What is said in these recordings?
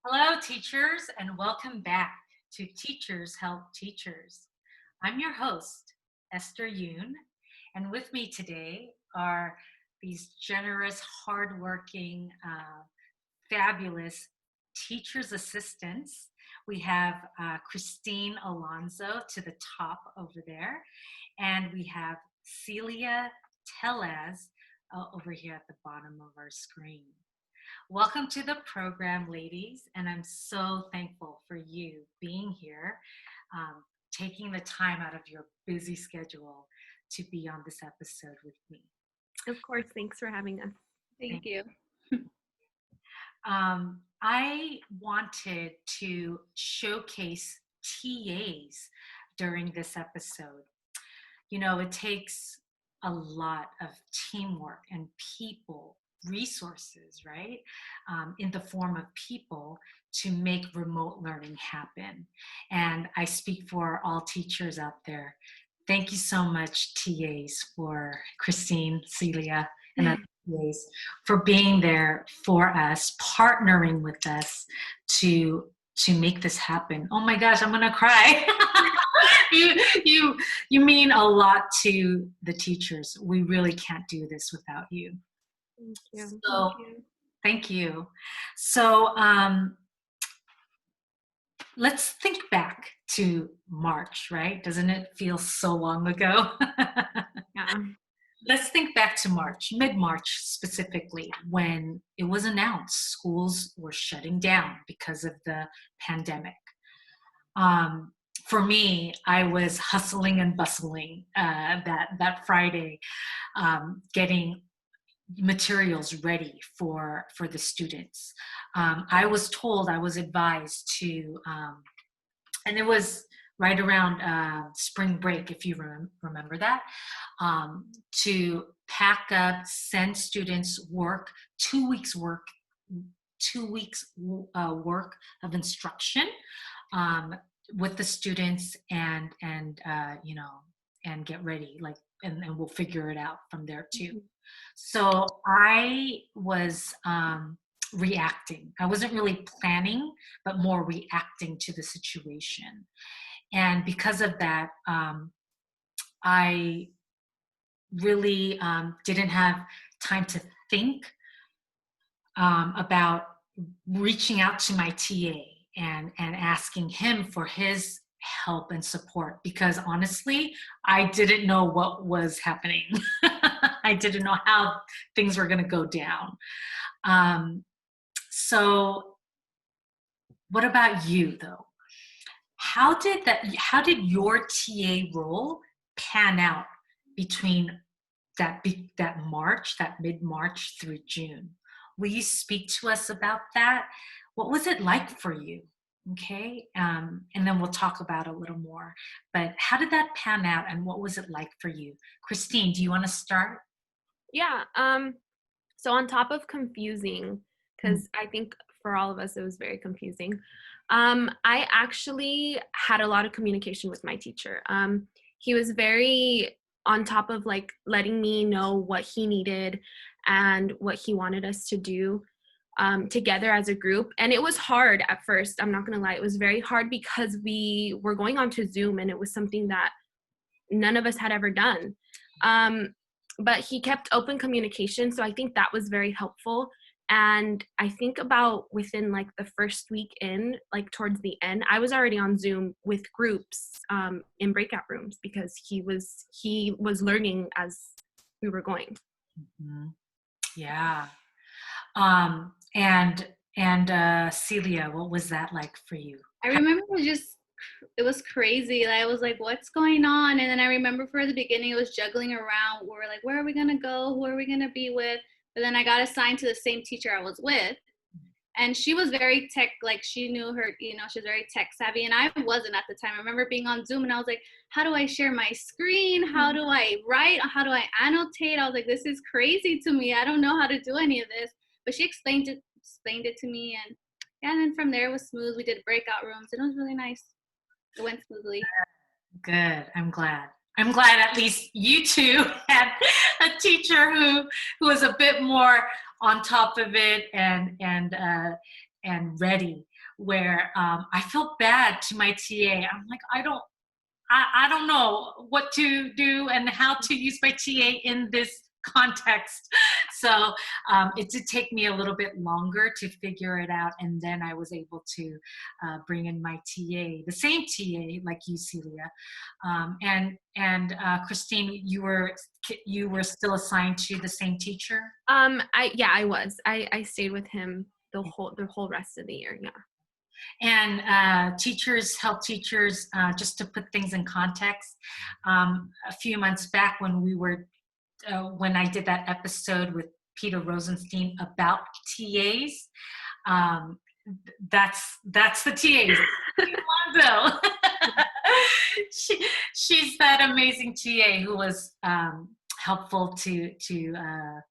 Hello, teachers, and welcome back to Teachers Help Teachers. I'm your host, Esther Yoon, and with me today are these generous, hardworking, fabulous teachers' assistants. We have Kristine Alonso to the top over there, and we have Celia Tellez over here at the bottom of our screen. Welcome to the program, ladies, and I'm so thankful for you being here, taking the time out of your busy schedule to be on this episode with me. Of course, thanks for having us. Thank you. I wanted to showcase TAs during this episode. You know, it takes a lot of teamwork and people resources, right, in the form of people to make remote learning happen. And I speak for all teachers out there. Thank you so much, TAs, for Kristine, Celia, and other TAs for being there for us, partnering with us to make this happen. Oh my gosh, I'm gonna cry. You mean a lot to the teachers. We really can't do this without you. Thank you. So, thank you. So, let's think back to March, right? Doesn't it feel so long ago? Yeah. Let's think back to March, mid-March specifically, when it was announced schools were shutting down because of the pandemic. For me, I was hustling and bustling that Friday, getting materials ready for the students. I was told, I was advised to, and it was right around spring break, if you remember that, to pack up, send students work, 2 weeks work, 2 weeks work of instruction with the students, and you know, and get ready, like, and we'll figure it out from there too. So I was reacting. I wasn't really planning, but more reacting to the situation. And because of that, I really didn't have time to think about reaching out to my TA and asking him for his help and support, because honestly, I didn't know what was happening. I didn't know how things were going to go down. So what about you, though? How did your TA role pan out between that March, that mid-March through June? Will you speak to us about that? What was it like for you? Okay, and then we'll talk about it a little more. But how did that pan out, and what was it like for you? Kristine, do you want to start? Yeah. So on top of confusing, because I think for all of us it was very confusing, I actually had a lot of communication with my teacher. He was very on top of like letting me know what he needed and what he wanted us to do together as a group. And it was hard at first, I'm not gonna lie. It was very hard because we were going on to Zoom and it was something that none of us had ever done. But he kept open communication, so I think that was very helpful. And I think about within like the first week in, like towards the end, I was already on Zoom with groups in breakout rooms because he was learning as we were going. Mm-hmm. Yeah. And Celia, what was that like for you? I remember it was crazy. I was like, what's going on? And then I remember for the beginning, it was juggling around. We were like, where are we going to go? Who are we going to be with? But then I got assigned to the same teacher I was with. And she was very tech, like she knew her, you know, she was very tech savvy. And I wasn't at the time. I remember being on Zoom and I was like, how do I share my screen? How do I write? How do I annotate? I was like, this is crazy to me. I don't know how to do any of this. But she explained it to me. And then from there it was smooth. We did breakout rooms and it was really nice. It went smoothly. Good. I'm glad at least you two had a teacher who was a bit more on top of it and ready. where I felt bad to my TA. I'm like, I don't know what to do and how to use my TA in this context. So it did take me a little bit longer to figure it out. And then I was able to bring in my TA, the same TA like you, Celia. And Kristine, you were still assigned to the same teacher? I was. I stayed with him the whole rest of the year. Yeah. And teachers help teachers, just to put things in context. A few months back when I did that episode with Peter Rosenstein about TAs, that's the TAs. Alonso. She's that amazing TA who was helpful to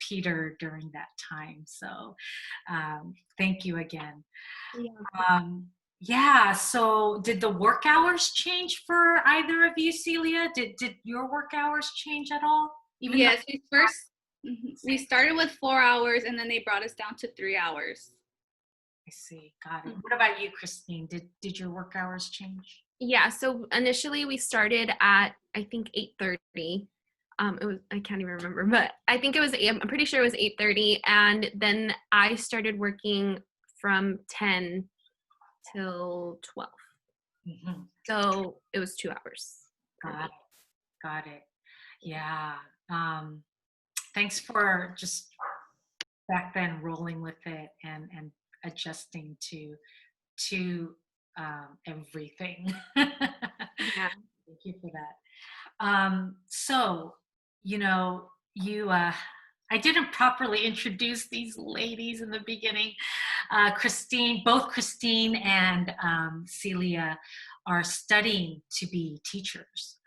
Peter during that time. So thank you again. Yeah. So did the work hours change for either of you, Celia? Did your work hours change at all? Yes, we started with 4 hours, and then they brought us down to 3 hours. I see. Got it. What about you, Kristine? Did your work hours change? Yeah. So initially we started at, I think, 8:30. It was, I can't even remember, but I think it was, I'm pretty sure it was 8:30. And then I started working from 10 till 12. Mm-hmm. So it was 2 hours. Got it. Yeah. Thanks for just back then rolling with it and adjusting to everything. Yeah. Thank you for that. So, I didn't properly introduce these ladies in the beginning. Both Kristine and Celia are studying to be teachers,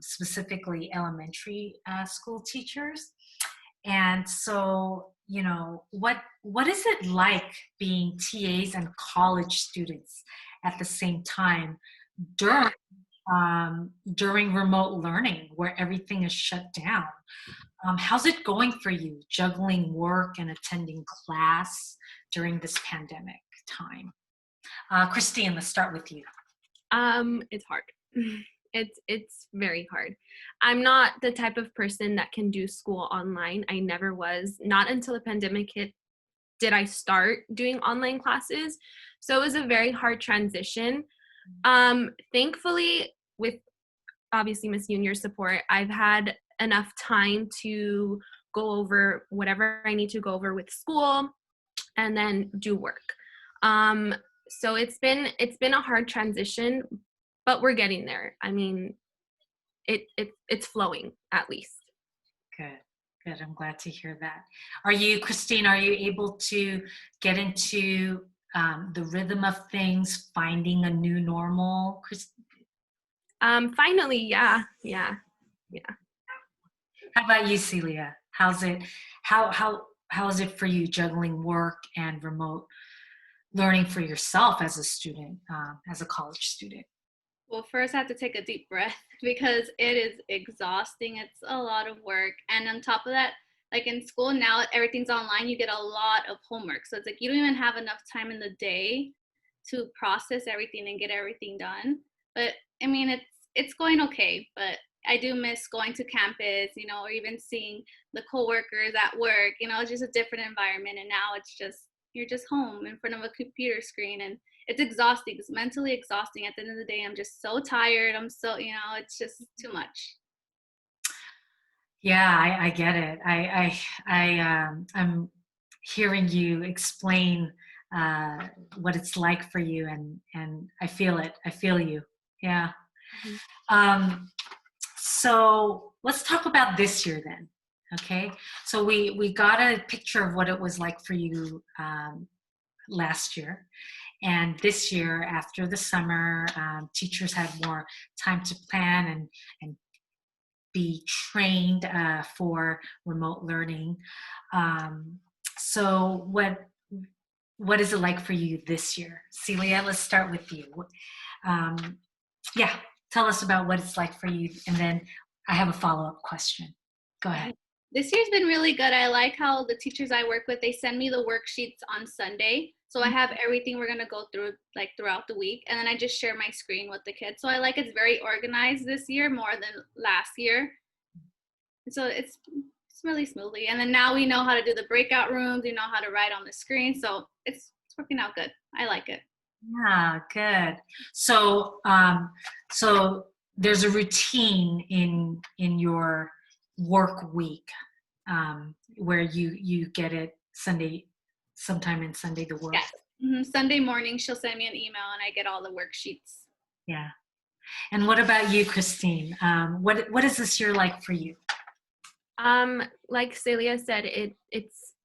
specifically elementary school teachers. And so, what is it like being TAs and college students at the same time during remote learning where everything is shut down? How's it going for you, juggling work and attending class during this pandemic time? Kristine, let's start with you. It's hard. It's very hard. I'm not the type of person that can do school online. I never was. Not until the pandemic hit did I start doing online classes. So it was a very hard transition. Thankfully, with obviously Miss Junior's support, I've had enough time to go over whatever I need to go over with school and then do work. So it's been a hard transition, but we're getting there. I mean, it's flowing at least. Good. I'm glad to hear that. Kristine, are you able to get into the rhythm of things, finding a new normal? Finally, yeah. How about you, Celia? How is it for you juggling work and remote learning for yourself as a student, as a college student? Well, first I have to take a deep breath because it is exhausting. It's a lot of work. And on top of that, like in school now, everything's online. You get a lot of homework. So it's like you don't even have enough time in the day to process everything and get everything done. But I mean, it's going okay. But I do miss going to campus, or even seeing the coworkers at work. It's just a different environment. And now you're just home in front of a computer screen, and it's exhausting. It's mentally exhausting. At the end of the day, I'm just so tired. I'm so, it's just too much. Yeah, I get it. I'm hearing you explain what it's like for you, and I feel it. I feel you. Yeah. Mm-hmm. So let's talk about this year then. Okay. So we got a picture of what it was like for you last year. And this year, after the summer, teachers had more time to plan and be trained for remote learning. So what is it like for you this year? Celia, let's start with you. Tell us about what it's like for you, and then I have a follow-up question. Go ahead. This year's been really good. I like how the teachers I work with, they send me the worksheets on Sunday. So I have everything we're gonna go through like throughout the week, and then I just share my screen with the kids. So I like it's very organized this year more than last year. So it's really smoothly. And then now we know how to do the breakout rooms. We know how to write on the screen. So it's working out good. I like it. Yeah, good. So, so there's a routine in your work week, where you get it Sunday, sometime in Sunday the work. Yes. Sunday morning, she'll send me an email and I get all the worksheets. Yeah. And what about you, Kristine? What is this year like for you? Like Celia said,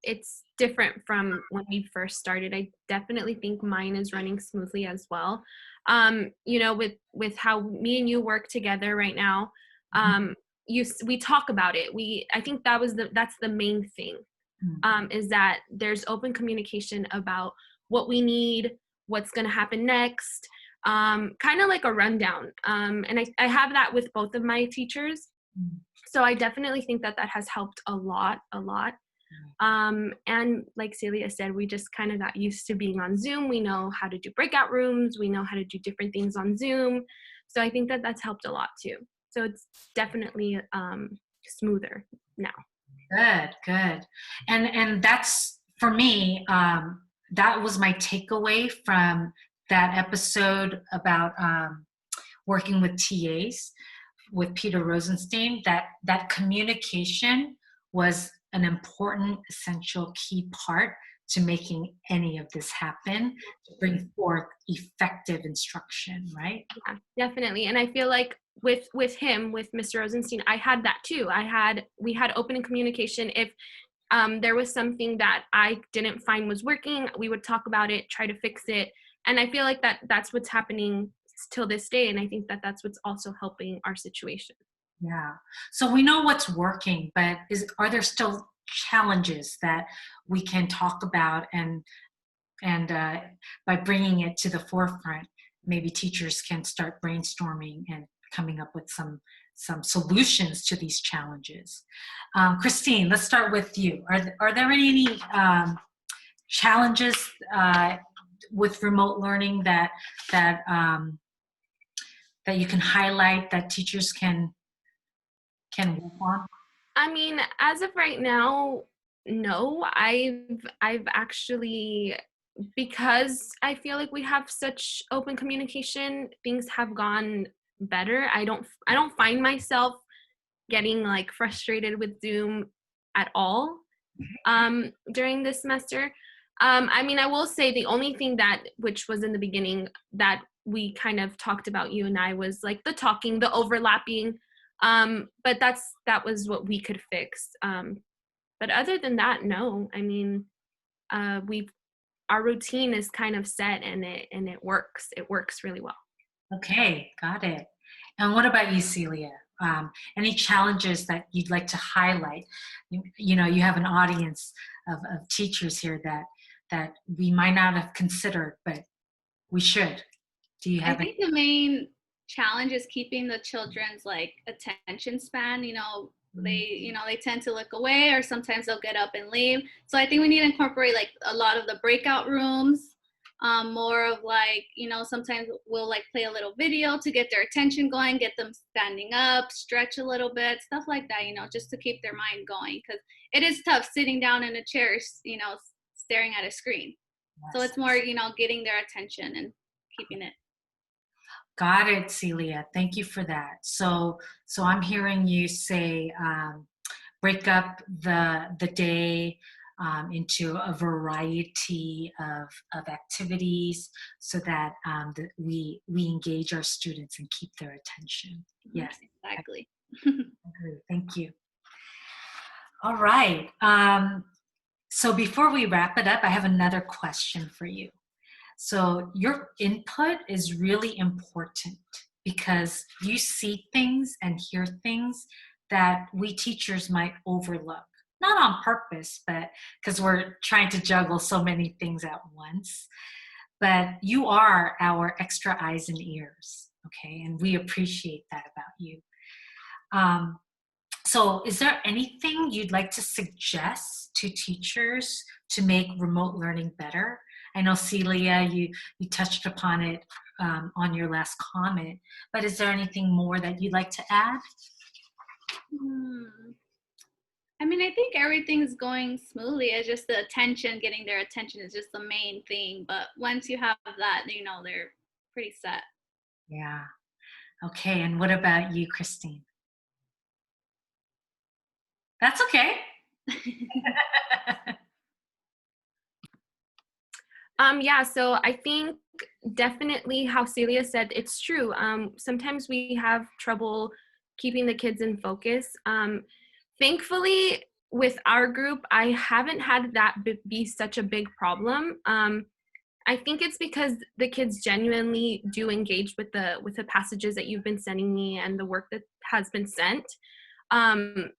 it's different from when we first started. I definitely think mine is running smoothly as well. You know, with how me and you work together right now, we talk about it. I think that's the main thing, is that there's open communication about what we need, what's going to happen next, kind of like a rundown. And I have that with both of my teachers. So I definitely think that has helped a lot. And like Celia said, we just kind of got used to being on Zoom. We know how to do breakout rooms. We know how to do different things on Zoom. So I think that that's helped a lot too. So it's definitely smoother now. Good. And that's, for me, that was my takeaway from that episode about working with TAs with Peter Rosenstein, that communication was an important, essential, key part to making any of this happen, to bring forth effective instruction, right? Yeah, definitely. And I feel like with him, with Mr. Rosenstein, I had that too. We had open communication. If there was something that I didn't find was working, we would talk about it, try to fix it. And I feel like that's what's happening till this day. And I think that that's what's also helping our situation. Yeah. So we know what's working, but are there still challenges that we can talk about, and by bringing it to the forefront, maybe teachers can start brainstorming and coming up with some solutions to these challenges. Kristine, let's start with you. Are there any challenges with remote learning that you can highlight that teachers can work on? I mean, as of right now, no. I've actually, because I feel like we have such open communication, things have gone better. I don't find myself getting like frustrated with Zoom at all during this semester. I mean, I will say the only thing which was in the beginning that we kind of talked about, you and I, was like the talking, the overlapping. But that was what we could fix. But other than that, no. I mean, our routine is kind of set, and it works. It works really well. Okay, got it. And what about you, Celia? Any challenges that you'd like to highlight? You know, you have an audience of teachers here that we might not have considered, but we should. Do you have? I think the main challenge is keeping the children's like attention span. They tend to look away, or sometimes they'll get up and leave. So I think we need to incorporate like a lot of the breakout rooms, more of like, sometimes we'll like play a little video to get their attention going, get them standing up, stretch a little bit, stuff like that, just to keep their mind going, because it is tough sitting down in a chair, staring at a screen. Yes. So it's more, getting their attention and keeping it. Got it, Celia. Thank you for that. So I'm hearing you say break up the day into a variety of activities, so that we engage our students and keep their attention. Yes, exactly. I agree. Thank you. All right. So before we wrap it up, I have another question for you. So your input is really important, because you see things and hear things that we teachers might overlook. Not on purpose, but because we're trying to juggle so many things at once. But you are our extra eyes and ears, okay? And we appreciate that about you. So is there anything you'd like to suggest to teachers to make remote learning better? I know Celia, you touched upon it on your last comment, but is there anything more that you'd like to add? Hmm. I mean, I think everything's going smoothly. It's just the attention, getting their attention is just the main thing. But once you have that, you know, they're pretty set. Yeah. Okay. And what about you, Kristine? That's okay. Yeah, so I think definitely how Celia said, it's true. Sometimes we have trouble keeping the kids in focus. Thankfully, with our group, I haven't had that be such a big problem. I think it's because the kids genuinely do engage with the passages that you've been sending me and the work that has been sent. Um,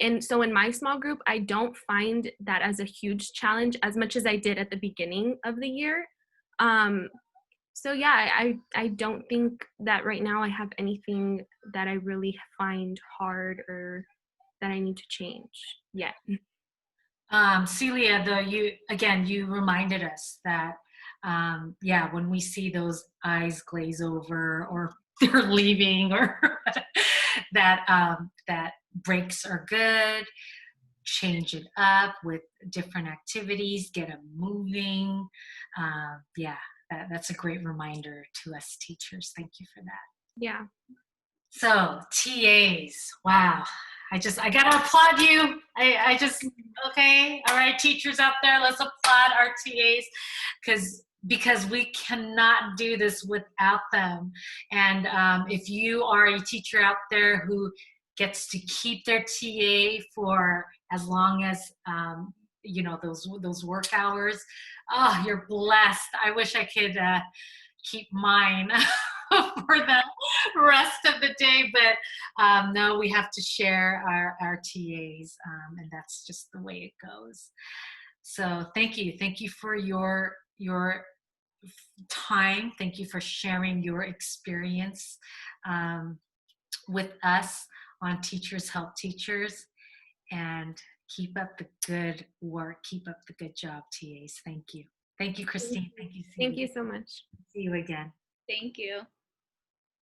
and so in my small group, I don't find that as a huge challenge as much as I did at the beginning of the year. Um, so yeah, I don't think that right now I have anything that I really find hard or that I need to change yet. Celia, you reminded us that yeah, when we see those eyes glaze over or they're leaving or that breaks are good, change it up with different activities, get them moving. Yeah, that's a great reminder to us teachers. Thank you for that. Yeah. So TAs, wow. I gotta applaud you. I just, okay, all right, teachers out there, let's applaud our TAs because we cannot do this without them. And if you are a teacher out there who gets to keep their TA for as long as you know those work hours, oh, you're blessed. I wish I could keep mine for the rest of the day, but no, we have to share our TAs, and that's just the way it goes. So thank you for your time. Thank you for sharing your experience with us on Teachers Help Teachers, and keep up the good work. Keep up the good job, TAs. Thank you. Thank you, Kristine. Thank you, Thank Celia. you so much. See you again. Thank you.